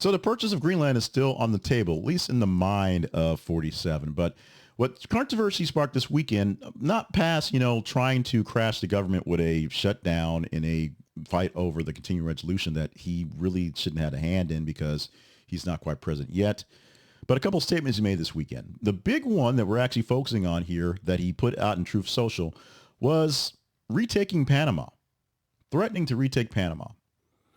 So the purchase of Greenland is still on the table, at least in the mind of 47. But what controversy sparked this weekend, not past, trying to crash the government with a shutdown in a fight over the continuing resolution that he really shouldn't have had a hand in because he's not quite president yet. But a couple of statements he made this weekend. The big one that we're actually focusing on here that he put out in Truth Social was retaking Panama, threatening to retake Panama.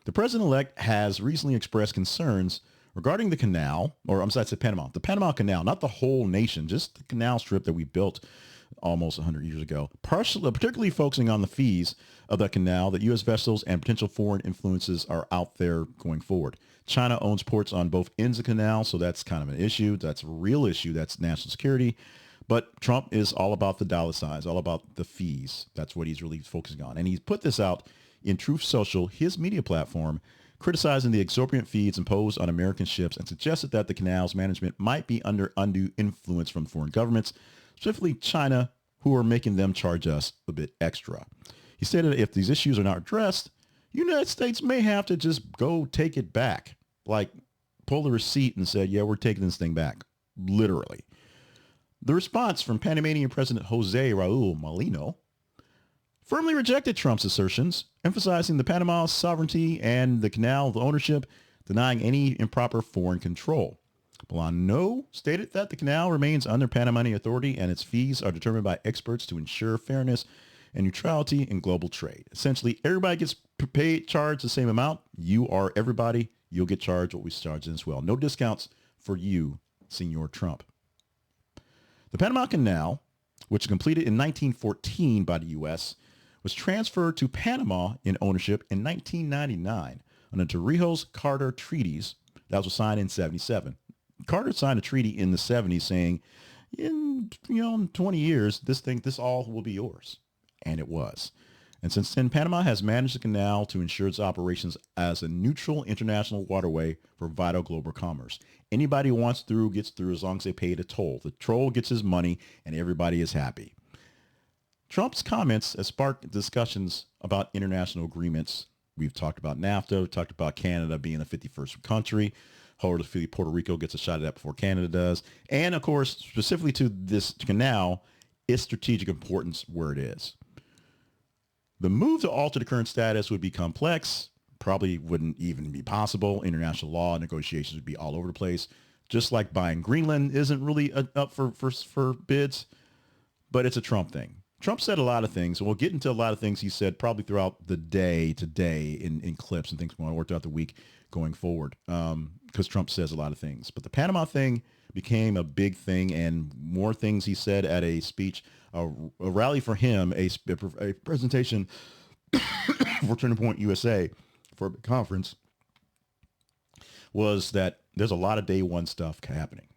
The president-elect has recently expressed concerns regarding the canal, or I'm sorry, I said Panama, the Panama Canal, not the whole nation, just the canal strip that we built almost 100 years ago, particularly focusing on the fees of that canal that U.S. vessels and potential foreign influences are out there going forward. China owns ports on both ends of the canal, so that's kind of an issue. That's a real issue. That's national security. But Trump is all about the dollar signs, all about the fees. That's what he's really focusing on. And he's put this out in Truth Social, his media platform, criticizing the exorbitant fees imposed on American ships and suggested that the canal's management might be under undue influence from foreign governments, specifically China, who are making them charge us a bit extra. He stated that if these issues are not addressed, the United States may have to just go take it back, like pull the receipt and say, yeah, we're taking this thing back, literally. The response from Panamanian President Jose Raul Molino firmly rejected Trump's assertions, emphasizing the Panama's sovereignty and the canal's ownership, denying any improper foreign control. Molino stated that the canal remains under Panamanian authority and its fees are determined by experts to ensure fairness and neutrality in global trade. Essentially, everybody gets charged the same amount. You are everybody. You'll get charged what we charge as well. No discounts for you, Senor Trump. The Panama Canal, which was completed in 1914 by the U.S., was transferred to Panama in ownership in 1999 under Torrijos-Carter treaties that was signed in 77. Carter signed a treaty in the 70s saying, in 20 years, this all will be yours. And it was. And since then, Panama has managed the canal to ensure its operations as a neutral international waterway for vital global commerce. Anybody who wants through gets through as long as they pay the toll. The toll gets his money and everybody is happy. Trump's comments have sparked discussions about international agreements. We've talked about NAFTA, we've talked about Canada being the 51st country. Hopefully Puerto Rico gets a shot at that before Canada does. And of course, specifically to this canal, its strategic importance where it is. The move to alter the current status would be complex, probably wouldn't even be possible. International law negotiations would be all over the place. Just like buying Greenland isn't really up for bids, but it's a Trump thing. Trump said a lot of things, and we'll get into a lot of things he said probably throughout the day today in clips and things going on throughout the week going forward, because Trump says a lot of things. But the Panama thing became a big thing, and more things he said at a speech, a rally for him, a presentation for Turning Point USA for a conference, was that there's a lot of day one stuff happening.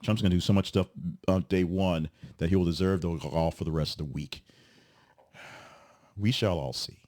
Trump's going to do so much stuff on day one that he will deserve the all for the rest of the week. We shall all see.